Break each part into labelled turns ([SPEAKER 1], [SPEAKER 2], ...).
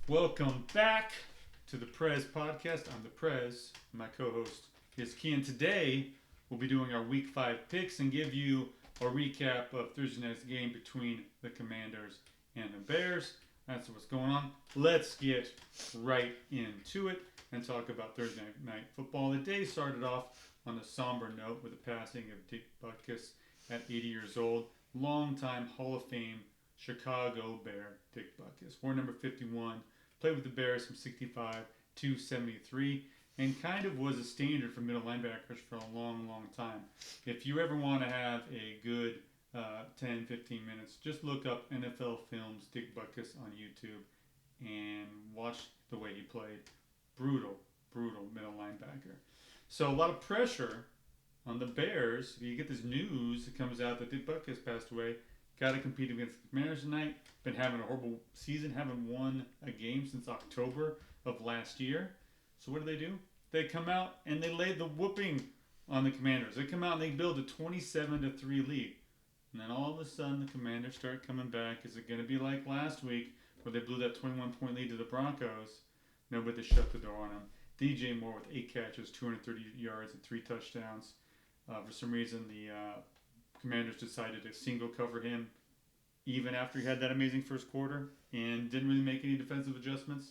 [SPEAKER 1] Welcome back to the Prez podcast. I'm the Prez. My co-host is Kian. Today we'll be doing our Week 5 picks and give you a recap of Thursday night's game between the Commanders and the Bears. That's what's going on. Let's get right into it and talk about Thursday night football. The day started off on a somber note with the passing of Dick Butkus at 80 years old. Longtime Hall of Fame Chicago Bear Dick Butkus. War number 51. Played with the Bears from 65 to 73 and kind of was a standard for middle linebackers for a long, long time. If you ever want to have a good 10, 15 minutes, just look up NFL Films Dick Butkus on YouTube and watch the way he played. Brutal, brutal middle linebacker. So a lot of pressure on the Bears. You get this news that comes out that Dick Butkus passed away. Got to compete against the Commanders tonight. Been having a horrible season. Haven't won a game since October of last year. So what do? They come out and they lay the whooping on the Commanders. They come out and they build a 27-3 lead. And then all of a sudden the Commanders start coming back. Is it going to be like last week where they blew that 21-point lead to the Broncos? No, but they shut the door on them. DJ Moore with 8 catches, 230 yards, and 3 touchdowns. For some reason, the Commanders decided to single cover him even after he had that amazing first quarter and didn't really make any defensive adjustments.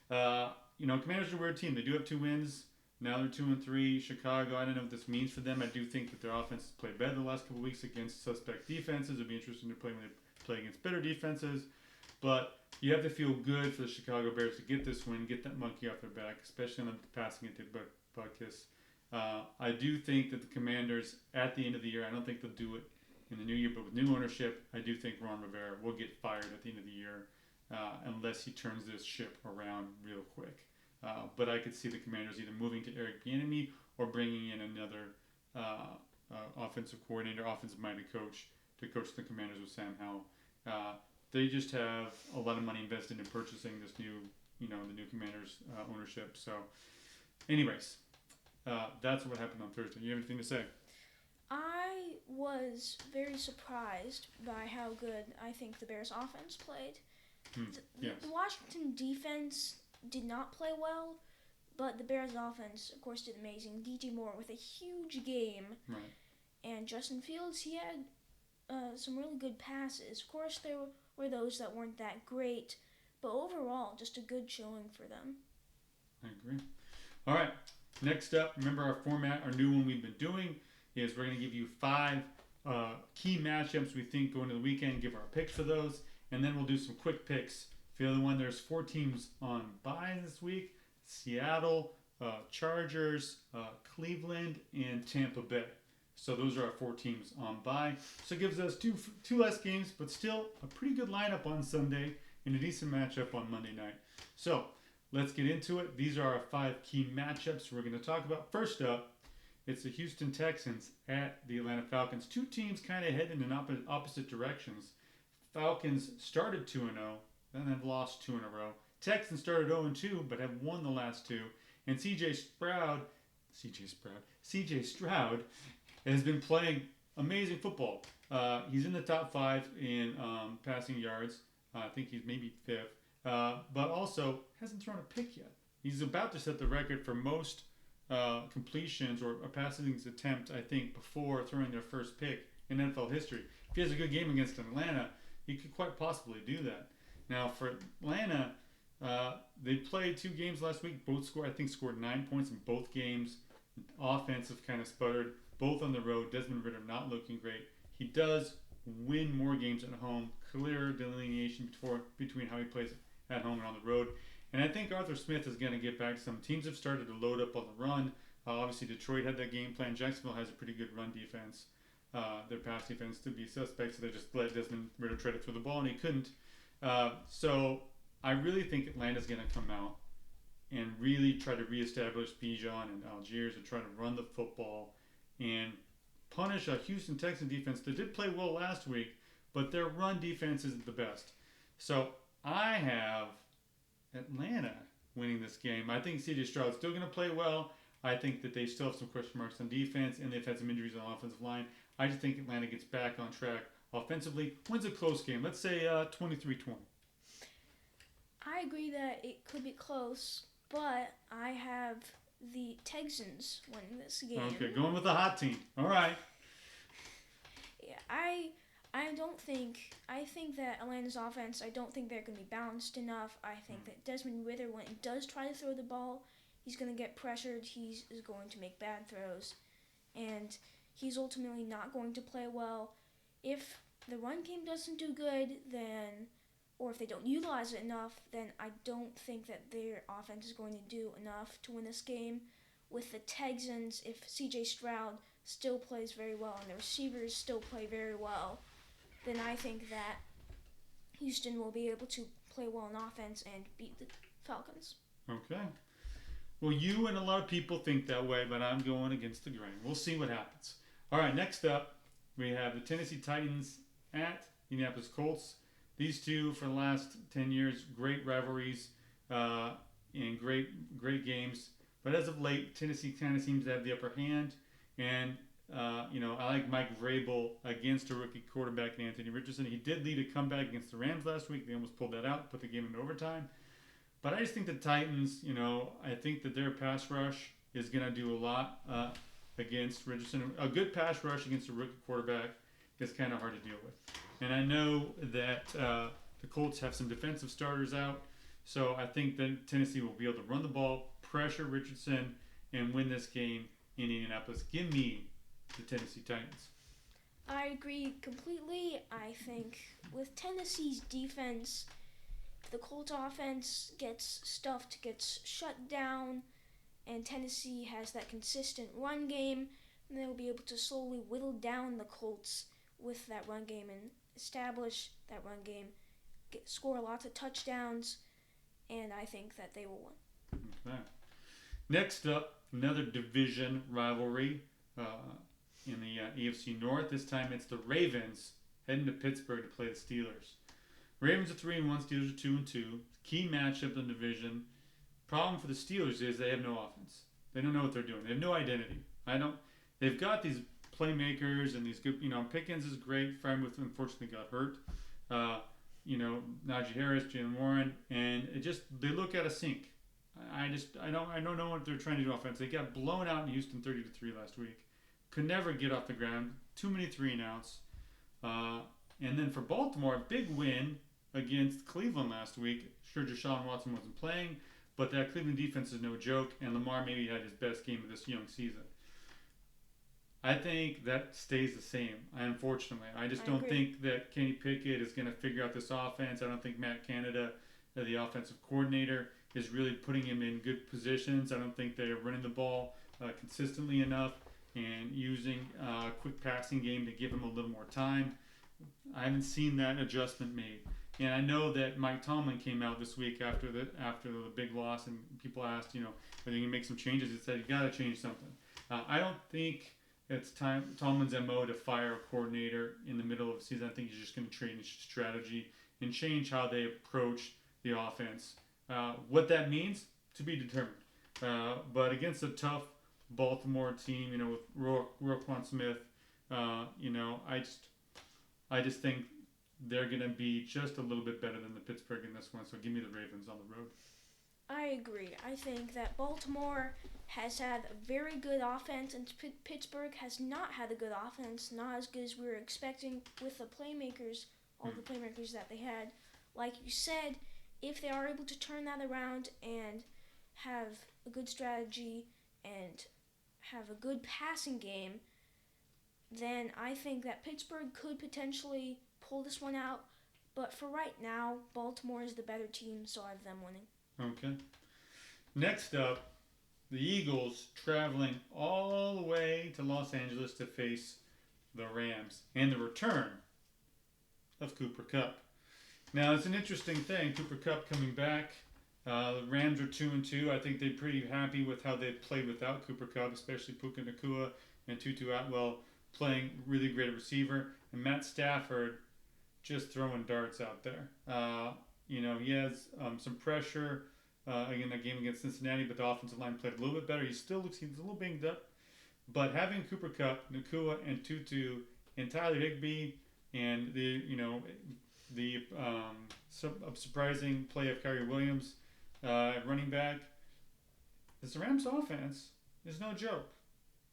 [SPEAKER 1] Commanders are a weird team. They do have 2 wins. Now they're 2-3. Chicago, I don't know what this means for them. I do think that their offense has played better the last couple of weeks against suspect defenses. It'd be interesting to play when they play against better defenses. But you have to feel good for the Chicago Bears to get this win, get that monkey off their back, especially on the passing at Butkus. I do think that the Commanders, at the end of the year, I don't think they'll do it in the new year, but with new ownership, I do think Ron Rivera will get fired at the end of the year unless he turns this ship around real quick. But I could see the Commanders either moving to Eric Bieniemy or bringing in another offensive coordinator, offensive-minded coach to coach the Commanders with Sam Howell. They just have a lot of money invested in purchasing this new, the new Commanders ownership. So, anyways, that's what happened on Thursday. You have anything to say?
[SPEAKER 2] I was very surprised by how good I think the Bears offense played.
[SPEAKER 1] Yes.
[SPEAKER 2] The Washington defense did not play well, but the Bears offense, of course, did amazing. DJ Moore with a huge game.
[SPEAKER 1] Right.
[SPEAKER 2] And Justin Fields, he had some really good passes. Of course, there were those that weren't that great, but overall, just a good showing for them.
[SPEAKER 1] I agree. All right. Next up, remember our format, our new one we've been doing is we're going to give you 5 key matchups we think going into the weekend, give our picks for those, and then we'll do some quick picks for the other one. There's 4 teams on bye this week: Seattle, Chargers, Cleveland, and Tampa Bay. So those are our 4 teams on bye. So it gives us two less games, but still a pretty good lineup on Sunday and a decent matchup on Monday night. So let's get into it. These are our 5 key matchups we're going to talk about. First up, it's the Houston Texans at the Atlanta Falcons. 2 teams kind of heading in opposite directions. Falcons started 2-0, then have lost 2 in a row. Texans started 0-2, but have won the last 2. And CJ Stroud has been playing amazing football. He's in the top 5 in passing yards. I think he's maybe 5th. But also hasn't thrown a pick yet. He's about to set the record for most completions or passing attempt, I think, before throwing their first pick in NFL history. If he has a good game against Atlanta, he could quite possibly do that. Now, for Atlanta, they played 2 games last week. Both scored 9 points in both games. Offense have kind of sputtered. Both on the road. Desmond Ridder not looking great. He does win more games at home. Clearer delineation between how he plays at home and on the road. And I think Arthur Smith is going to get back to some. Teams have started to load up on the run. Obviously, Detroit had that game plan. Jacksonville has a pretty good run defense. Their pass defense to be suspect, so they just let Desmond Ridder try to throw the ball, and he couldn't. So I really think Atlanta's going to come out and really try to reestablish Bijan and Algiers and try to run the football and punish a Houston Texan defense that did play well last week, but their run defense isn't the best. So I have Atlanta winning this game. I think CJ Stroud's still going to play well. I think that they still have some question marks on defense, and they've had some injuries on the offensive line. I just think Atlanta gets back on track offensively. Wins a close game. Let's say 23-20.
[SPEAKER 2] I agree that it could be close, but I have the Texans winning this game.
[SPEAKER 1] Okay, going with the hot team. All right.
[SPEAKER 2] Yeah, I don't think I think that Atlanta's offense. I don't think they're going to be balanced enough. I think that Desmond Ritter, when he does try to throw the ball, he's going to get pressured. He is going to make bad throws, and he's ultimately not going to play well. If the run game doesn't do good, then, or if they don't utilize it enough, then I don't think that their offense is going to do enough to win this game. With the Texans, if C.J. Stroud still plays very well and the receivers still play very well, then I think that Houston will be able to play well on offense and beat the Falcons.
[SPEAKER 1] Okay. Well, you and a lot of people think that way, but I'm going against the grain. We'll see what happens. All right, next up, we have the Tennessee Titans at Indianapolis Colts. These two, for the last 10 years, great rivalries and great games. But as of late, Tennessee kind of seems to have the upper hand. And, I like Mike Vrabel against a rookie quarterback, Anthony Richardson. He did lead a comeback against the Rams last week. They almost pulled that out, put the game into overtime. But I just think the Titans, I think that their pass rush is going to do a lot against Richardson. A good pass rush against a rookie quarterback is kind of hard to deal with. And I know that the Colts have some defensive starters out. So I think that Tennessee will be able to run the ball, pressure Richardson, and win this game in Indianapolis. Give me the Tennessee Titans.
[SPEAKER 2] I agree completely. I think with Tennessee's defense, the Colts offense gets stuffed, gets shut down, and Tennessee has that consistent run game, and they'll be able to slowly whittle down the Colts with that run game and establish that run game, score lots of touchdowns, and I think that they will win.
[SPEAKER 1] Okay. Next up, another division rivalry in the AFC North. This time it's the Ravens heading to Pittsburgh to play the Steelers. Ravens are 3-1, Steelers are 2-2. Key matchup in the division. Problem for the Steelers is they have no offense. They don't know what they're doing. They have no identity. They've got these playmakers and these good. Pickens is great. Freiermuth unfortunately got hurt. Najee Harris, Jalen Warren, and they look at a sink. I don't know what they're trying to do offense. They got blown out in Houston 30-3 last week. Could never get off the ground. Too many 3-and-outs. And then for Baltimore, a big win against Cleveland last week. Sure, Deshaun Watson wasn't playing, but that Cleveland defense is no joke, and Lamar maybe had his best game of this young season. I think that stays the same, unfortunately. I don't think that Kenny Pickett is going to figure out this offense. I don't think Matt Canada, the offensive coordinator, is really putting him in good positions. I don't think they're running the ball consistently enough and using a quick passing game to give him a little more time. I haven't seen that adjustment made. And I know that Mike Tomlin came out this week after the big loss, and people asked, whether he can make some changes. He said, you got to change something. I don't think it's Tomlin's MO to fire a coordinator in the middle of the season. I think he's just going to change strategy and change how they approach the offense. What that means, to be determined. But against a tough Baltimore team, with Roquan Smith, I just think they're going to be just a little bit better than the Pittsburgh in this one. So give me the Ravens on the road.
[SPEAKER 2] I agree. I think that Baltimore has had a very good offense, and Pittsburgh has not had a good offense, not as good as we were expecting with the playmakers, all the playmakers that they had. Like you said, if they are able to turn that around and have a good strategy and have a good passing game, then I think that Pittsburgh could potentially pull this one out. But for right now, Baltimore is the better team, so I have them winning.
[SPEAKER 1] Okay. Next up, the Eagles traveling all the way to Los Angeles to face the Rams and the return of Cooper Kupp. Now, it's an interesting thing. Cooper Kupp coming back. The Rams are 2-2. I think they're pretty happy with how they played without Cooper Kupp, especially Puka Nacua and Tutu Atwell playing really great receiver. And Matt Stafford just throwing darts out there. He has some pressure in that game against Cincinnati, but the offensive line played a little bit better. He's a little banged up. But having Cooper Kupp, Nacua, and Tutu, and Tyler Higbee, and the surprising play of Kyrie Williams at running back. This Rams offense is no joke.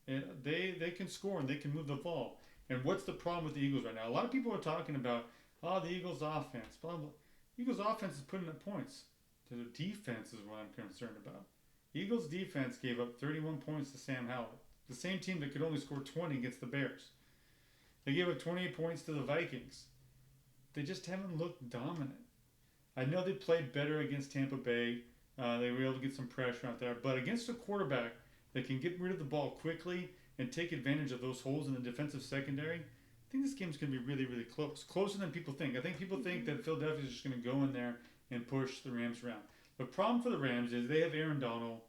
[SPEAKER 1] They can score and they can move the ball. And what's the problem with the Eagles right now? A lot of people are talking about, the Eagles offense, blah, blah. Eagles offense is putting up points. Their defense is what I'm concerned about. Eagles defense gave up 31 points to Sam Howell, the same team that could only score 20 against the Bears. They gave up 28 points to the Vikings. They just haven't looked dominant. I know they played better against Tampa Bay. They were able to get some pressure out there. But against a quarterback that can get rid of the ball quickly and take advantage of those holes in the defensive secondary, I think this game's going to be really, really close. Closer than people think. I think people think that Philadelphia is just going to go in there and push the Rams around. The problem for the Rams is they have Aaron Donald,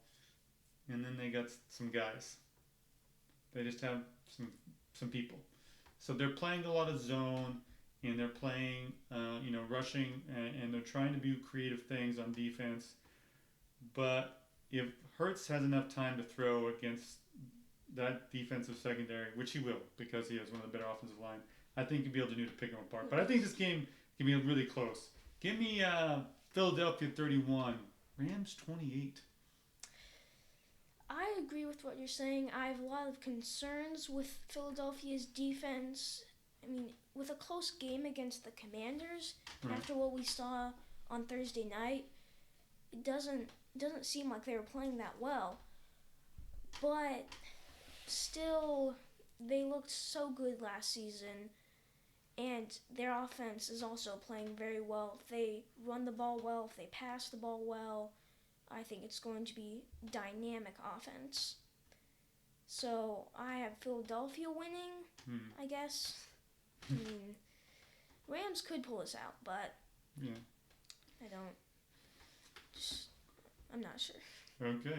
[SPEAKER 1] and then they got some guys. They just have some people. So they're playing a lot of zone, and they're playing, rushing, and they're trying to do creative things on defense. But if Hurts has enough time to throw against that defensive secondary, which he will because he has one of the better offensive line, I think he'll be able to pick them apart. But I think this game can be really close. Give me Philadelphia 31, Rams 28.
[SPEAKER 2] I agree with what you're saying. I have a lot of concerns with Philadelphia's defense. I mean, with a close game against the Commanders, after what we saw on Thursday night, it doesn't seem like they were playing that well. But still, they looked so good last season, and their offense is also playing very well. If they run the ball well, if they pass the ball well, I think it's going to be dynamic offense. So I have Philadelphia winning, I guess. I mean, Rams could pull this out, but I'm not sure.
[SPEAKER 1] Okay.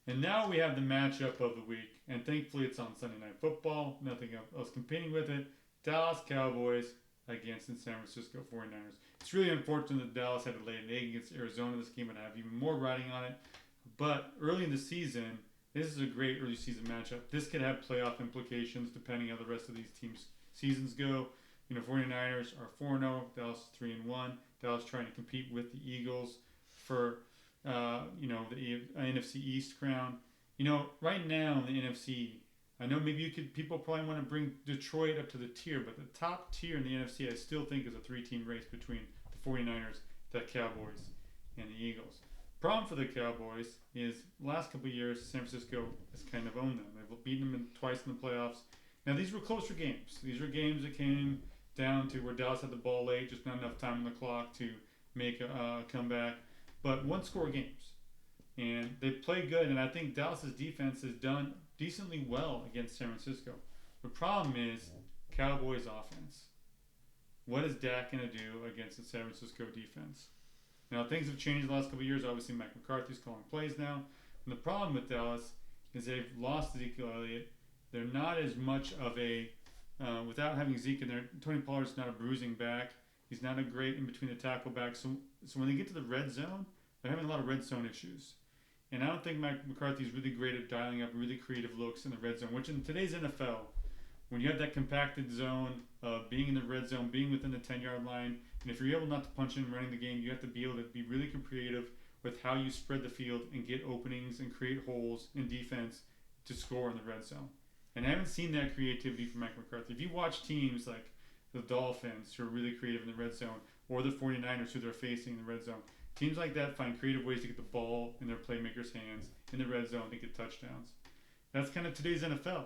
[SPEAKER 1] And now we have the matchup of the week, and thankfully it's on Sunday Night Football. Nothing else competing with it. Dallas Cowboys against the San Francisco 49ers. It's really unfortunate that Dallas had to lay an egg against Arizona this game and have even more riding on it. But early in the season, this is a great early season matchup. This could have playoff implications depending on how the rest of these teams' seasons go. 49ers are 4-0, Dallas is 3-1. Dallas trying to compete with the Eagles for the NFC East crown. Right now in the NFC, I know maybe people probably want to bring Detroit up to the tier, but the top tier in the NFC I still think is a 3-team race between the 49ers, the Cowboys, and the Eagles. Problem for the Cowboys is the last couple of years, San Francisco has kind of owned them. They've beaten them twice in the playoffs. Now, these were closer games. These were games that came down to where Dallas had the ball late, just not enough time on the clock to make a comeback. But one-score games. And they played good, and I think Dallas's defense has done decently well against San Francisco. The problem is Cowboys offense. What is Dak going to do against the San Francisco defense? Now, things have changed the last couple of years. Obviously, Mike McCarthy's calling plays now. And the problem with Dallas is they've lost Ezekiel Elliott. They're not as much of a, without having Zeke in there, Tony Pollard's not a bruising back. He's not a great in-between the tackle back. So when they get to the red zone, they're having a lot of red zone issues. And I don't think Mike McCarthy's really great at dialing up really creative looks in the red zone, which in today's NFL, when you have that compacted zone, being in the red zone, being within the 10-yard line, and if you're able not to punch in running the game, you have to be able to be really creative with how you spread the field and get openings and create holes in defense to score in the red zone. And I haven't seen that creativity from Mike McCarthy. If you watch teams like the Dolphins, who are really creative in the red zone, or the 49ers, who they're facing in the red zone, teams like that find creative ways to get the ball in their playmakers' hands in the red zone to get touchdowns. That's kind of today's NFL.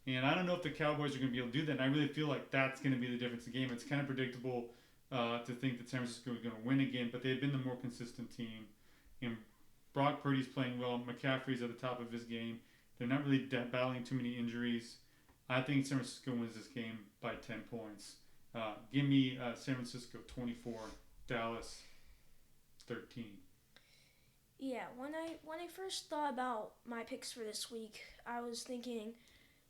[SPEAKER 1] And I don't know if the Cowboys are going to be able to do that. And I really feel like that's going to be the difference in the game. It's kind of predictable to think that San Francisco is going to win again, but they've been the more consistent team. And Brock Purdy's playing well. McCaffrey's at the top of his game. They're not really battling too many injuries. I think San Francisco wins this game by 10 points. Give me San Francisco 24, Dallas 13.
[SPEAKER 2] Yeah, when I first thought about my picks for this week, I was thinking,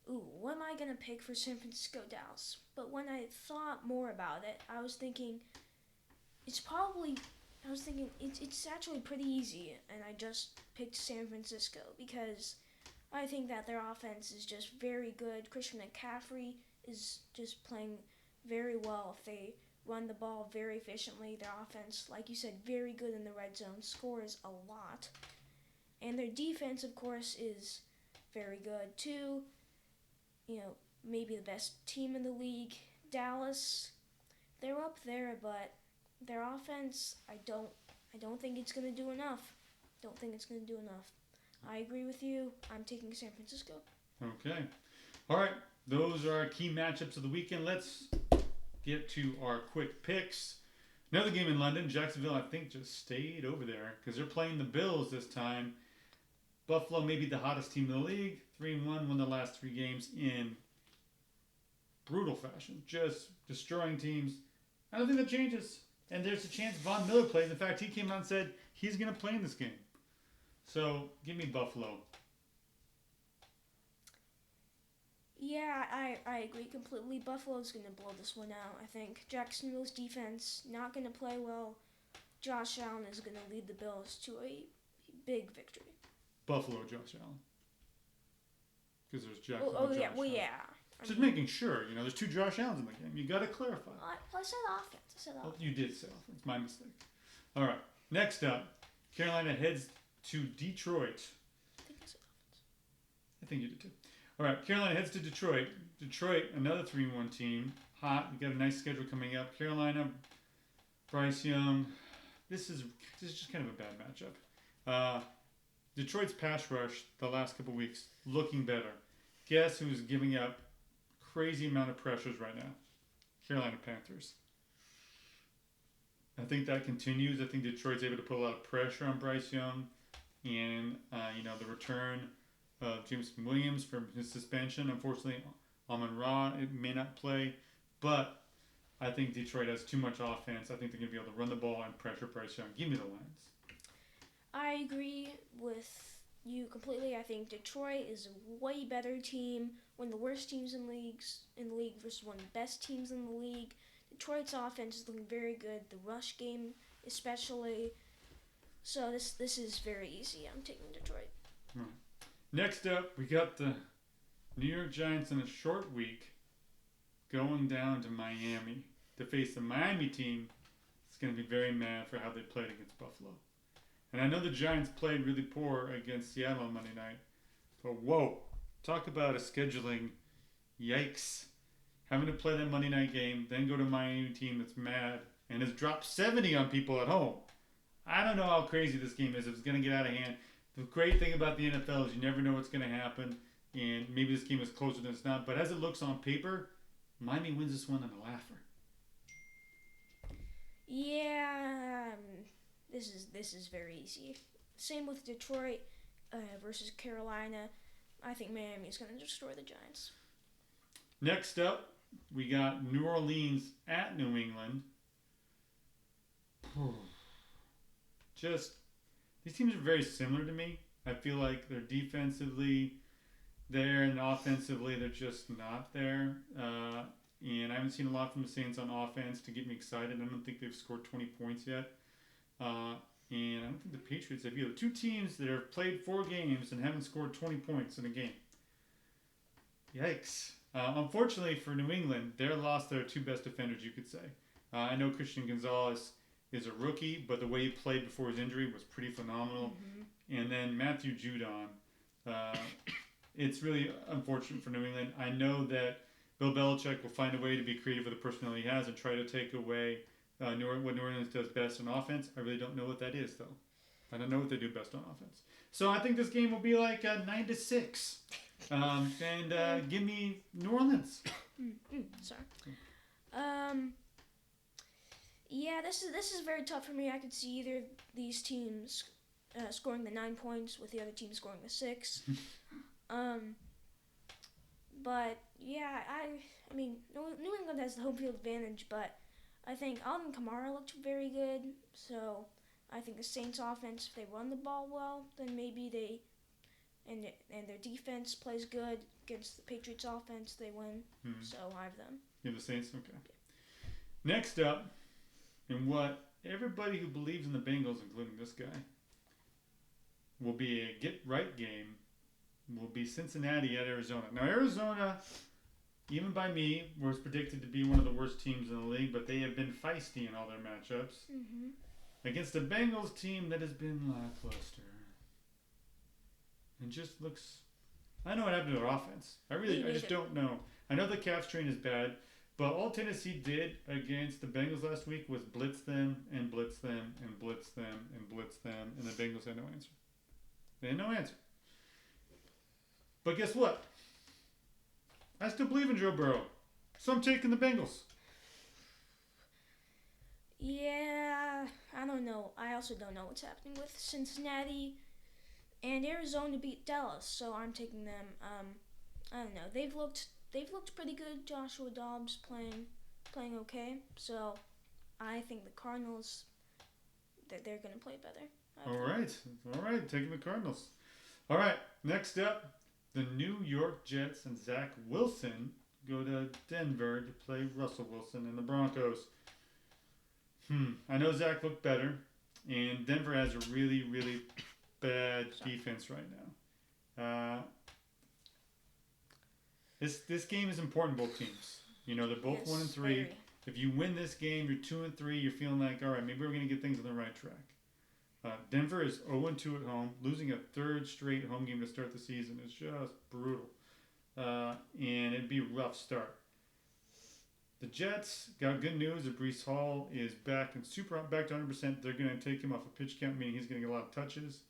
[SPEAKER 2] what am I going to pick for San Francisco, Dallas? But when I thought more about it, I was thinking it's actually pretty easy, and I just picked San Francisco because I think that their offense is just very good. Christian McCaffrey is just playing very well. If they run the ball very efficiently. Their offense, like you said, very good in the red zone, scores a lot. And their defense, of course, is very good too. Maybe the best team in the league. Dallas, they're up there, but their offense, I don't think it's going to do enough. I agree with you. I'm taking San Francisco.
[SPEAKER 1] Okay. All right. Those are our key matchups of the weekend. Let's get to our quick picks. Another game in London. Jacksonville, I think, just stayed over there because they're playing the Bills this time. Buffalo may be the hottest team in the league. 3-1, won the last 3 games in brutal fashion. Just destroying teams. I don't think that changes. And there's a chance Von Miller plays. In fact, he came out and said he's going to play in this game. So, give me Buffalo.
[SPEAKER 2] Yeah, I agree completely. Buffalo's going to blow this one out, I think. Jacksonville's defense not going to play well. Josh Allen is going to lead the Bills to a big victory.
[SPEAKER 1] Buffalo, Josh Allen. Because there's Jacksonville.
[SPEAKER 2] Josh Allen.
[SPEAKER 1] Just making sure. There's 2 Josh Allens in the game. You got to clarify.
[SPEAKER 2] I said offense.
[SPEAKER 1] Well, you did say offense. My mistake. All right. Next up, Carolina heads to Detroit. I think you did too. All right. Carolina heads to Detroit. Detroit, another 3-1 team. Hot. We got a nice schedule coming up. Carolina, Bryce Young. This is just kind of a bad matchup. Detroit's pass rush the last couple weeks looking better. Guess who's giving up crazy amount of pressures right now? Carolina Panthers. I think that continues. I think Detroit's able to put a lot of pressure on Bryce Young, and the return of Jameson Williams from his suspension. Unfortunately, Amon-Ra may not play, but I think Detroit has too much offense. I think they're going to be able to run the ball and pressure Bryce Young. Give me the Lions.
[SPEAKER 2] I agree with you completely. I think Detroit is a way better team. One of the worst teams in the league versus one of the best teams in the league. Detroit's offense is looking very good. The rush game, especially. So this is very easy. I'm taking Detroit.
[SPEAKER 1] Right. Next up, we got the New York Giants in a short week going down to Miami to face the Miami team. It's going to be very mad for how they played against Buffalo. And I know the Giants played really poor against Seattle on Monday night. But whoa, talk about a scheduling yikes. Having to play that Monday night game, then go to a Miami team that's mad and has dropped 70 on people at home. I don't know how crazy this game is. If it's going to get out of hand. The great thing about the NFL is you never know what's going to happen. And maybe this game is closer than it's not. But as it looks on paper, Miami wins this one on a laugher.
[SPEAKER 2] Yeah, this is very easy. Same with Detroit versus Carolina. I think Miami is going to destroy the Giants.
[SPEAKER 1] Next up, we got New Orleans at New England. These teams are very similar to me. I feel like they're defensively there and offensively they're just not there. And I haven't seen a lot from the Saints on offense to get me excited. I don't think they've scored 20 points yet. And I don't think the Patriots have either. 2 teams that have played 4 games and haven't scored 20 points in a game. Yikes. Unfortunately for New England, they lost their 2 best defenders, you could say. I know Christian Gonzalez is a rookie, but the way he played before his injury was pretty phenomenal. Mm-hmm. And then Matthew Judon. It's really unfortunate for New England. I know that Bill Belichick will find a way to be creative with the personnel he has and try to take away what New Orleans does best on offense. I really don't know what that is, though. I don't know what they do best on offense. So I think this game will be like 9-6. And give me New Orleans.
[SPEAKER 2] Sorry. Yeah, this is very tough for me. I could see either of these teams scoring the 9 points with the other team scoring the 6. But yeah, I mean, New England has the home field advantage, but I think Alvin Kamara looked very good. So I think the Saints offense, if they run the ball well, then maybe they and their defense plays good against the Patriots offense, they win. So I have them.
[SPEAKER 1] You have the Saints? Okay. Yeah. Next up, in what everybody who believes in the Bengals, including this guy, will be a get-right game, will be Cincinnati at Arizona. Now, Arizona even by me, was predicted to be one of the worst teams in the league, but they have been feisty in all their matchups.
[SPEAKER 2] Mm-hmm.
[SPEAKER 1] Against the Bengals team that has been lackluster. And just looks... I don't know what happened to their offense. I just don't know. I know the Cavs train is bad, but all Tennessee did against the Bengals last week was blitz them and blitz them and blitz them and blitz them, and the Bengals had no answer. They had no answer. But guess what? I still believe in Joe Burrow. So I'm taking the Bengals.
[SPEAKER 2] Yeah, I don't know. I also don't know what's happening with Cincinnati and Arizona beat Dallas, so I'm taking them. I don't know. They've looked pretty good. Joshua Dobbs playing okay. So I think the Cardinals they're gonna play better.
[SPEAKER 1] All right. Taking the Cardinals. All right. Next up, the New York Jets and Zach Wilson go to Denver to play Russell Wilson and the Broncos. I know Zach looked better, and Denver has a really, really bad defense right now. This game is important, both teams. You know, they're both 1-3.
[SPEAKER 2] Very.
[SPEAKER 1] If you win this game, you're 2-3. You're feeling like, all right, maybe we're going to get things on the right track. Denver is 0-2 at home. Losing a third straight home game to start the season is just brutal. And it'd be a rough start. The Jets got good news that Breece Hall is back to 100%. They're going to take him off a pitch count, meaning he's going to get a lot of touches.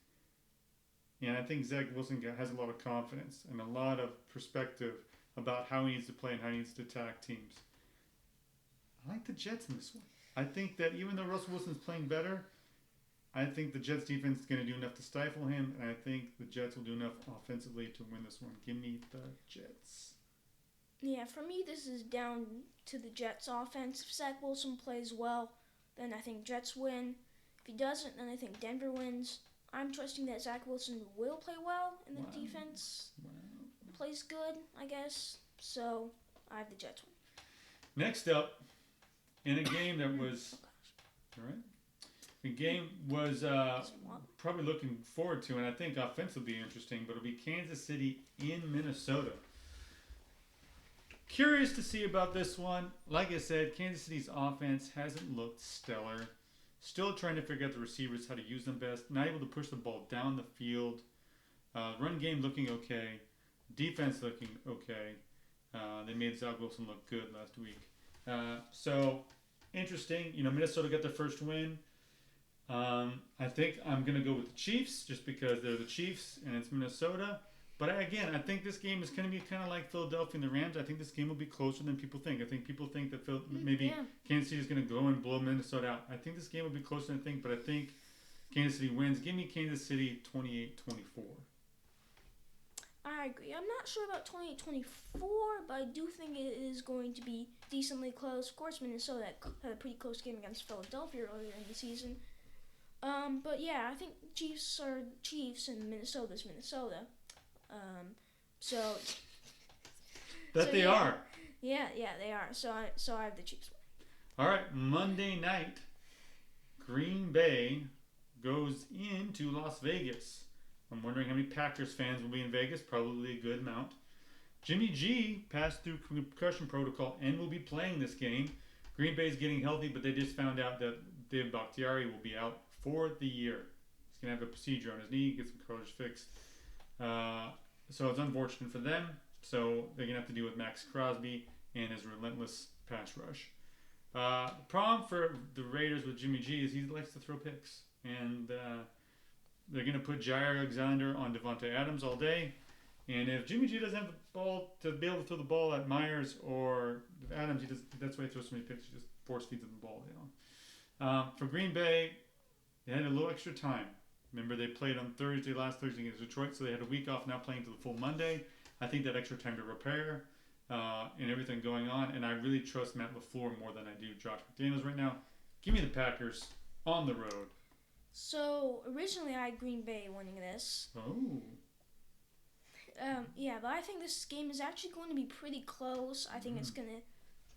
[SPEAKER 1] And I think Zach Wilson has a lot of confidence and a lot of perspective about how he needs to play and how he needs to attack teams. I like the Jets in this one. I think that even though Russell Wilson's playing better, I think the Jets defense is going to do enough to stifle him, and I think the Jets will do enough offensively to win this one. Give me the Jets.
[SPEAKER 2] Yeah, for me, this is down to the Jets' offense. If Zach Wilson plays well, then I think Jets win. If he doesn't, then I think Denver wins. I'm trusting that Zach Wilson will play well, and the defense plays good, I guess. So I have the Jets win.
[SPEAKER 1] Next up, in a game that was... All right. The game was probably looking forward to, and I think offensively interesting, but it'll be Kansas City in Minnesota. Curious to see about this one. Like I said, Kansas City's offense hasn't looked stellar. Still trying to figure out the receivers, how to use them best. Not able to push the ball down the field. Run game looking okay. Defense looking okay. They made Zach Wilson look good last week. So, interesting. You know, Minnesota got their first win. I think I'm going to go with the Chiefs just because they're the Chiefs and it's Minnesota. But I think this game is going to be kind of like Philadelphia and the Rams. I think this game will be closer than people think. I think people think that Kansas City is going to go and blow Minnesota out. I think this game will be closer than I think, but I think Kansas City wins. Give me Kansas City 28-24.
[SPEAKER 2] I agree. I'm not sure about 28-24, but I do think it is going to be decently close. Of course, Minnesota had a pretty close game against Philadelphia earlier in the season. But yeah, I think Chiefs are Chiefs and Minnesota's Minnesota.
[SPEAKER 1] They are.
[SPEAKER 2] Yeah, they are. So I have the Chiefs.
[SPEAKER 1] All right, Monday night, Green Bay goes into Las Vegas. I'm wondering how many Packers fans will be in Vegas. Probably a good amount. Jimmy G passed through concussion protocol and will be playing this game. Green Bay is getting healthy, but they just found out that David Bakhtiari will be out for the year. He's going to have a procedure on his knee, get some cartilage fixed. So it's unfortunate for them. So they're going to have to deal with Max Crosby and his relentless pass rush. The problem for the Raiders with Jimmy G is he likes to throw picks. And they're going to put Jair Alexander on Devontae Adams all day. And if Jimmy G doesn't have the ball to be able to throw the ball at Myers or Adams, that's why he throws so many picks. He just force feeds them the ball. For Green Bay, they had a little extra time. Remember, they played on last Thursday against Detroit, so they had a week off, now playing to the full Monday. I think that extra time to repair and everything going on, and I really trust Matt LaFleur more than I do Josh McDaniels right now. Give me the Packers on the road.
[SPEAKER 2] So, originally I had Green Bay winning this.
[SPEAKER 1] Oh.
[SPEAKER 2] Yeah, but I think this game is actually going to be pretty close. I think it's going to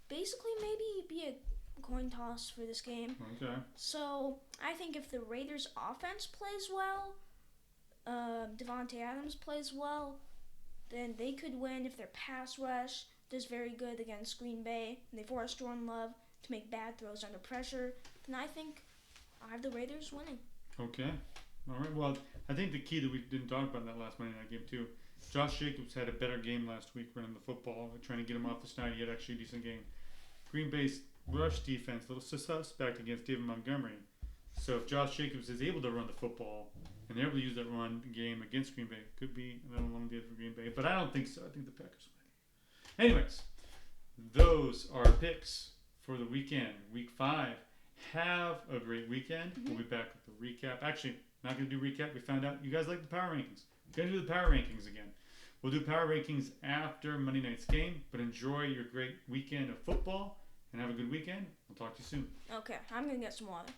[SPEAKER 2] basically maybe be a coin toss for this game.
[SPEAKER 1] Okay.
[SPEAKER 2] So, I think if the Raiders' offense plays well, Devontae Adams plays well, then they could win. If their pass rush does very good against Green Bay, and they force Jordan Love to make bad throws under pressure, then I think I have the Raiders winning.
[SPEAKER 1] Okay. All right. Well, I think the key that we didn't talk about in that last Monday night game too. Josh Jacobs had a better game last week running the football, trying to get him off the snide. He had actually a decent game. Green Bay's rush defense, a little suspect against David Montgomery. So if Josh Jacobs is able to run the football and they're able to use that run game against Green Bay, could be another long day for Green Bay. But I don't think so. I think the Packers win. Anyways, those are our picks for the weekend, week 5. Have a great weekend. We'll be back with the recap. Actually, not going to do recap. We found out you guys like the power rankings. We're going to do the power rankings again. We'll do power rankings after Monday night's game, but enjoy your great weekend of football and have a good weekend. We'll talk to you soon.
[SPEAKER 2] Okay, I'm going to get some water.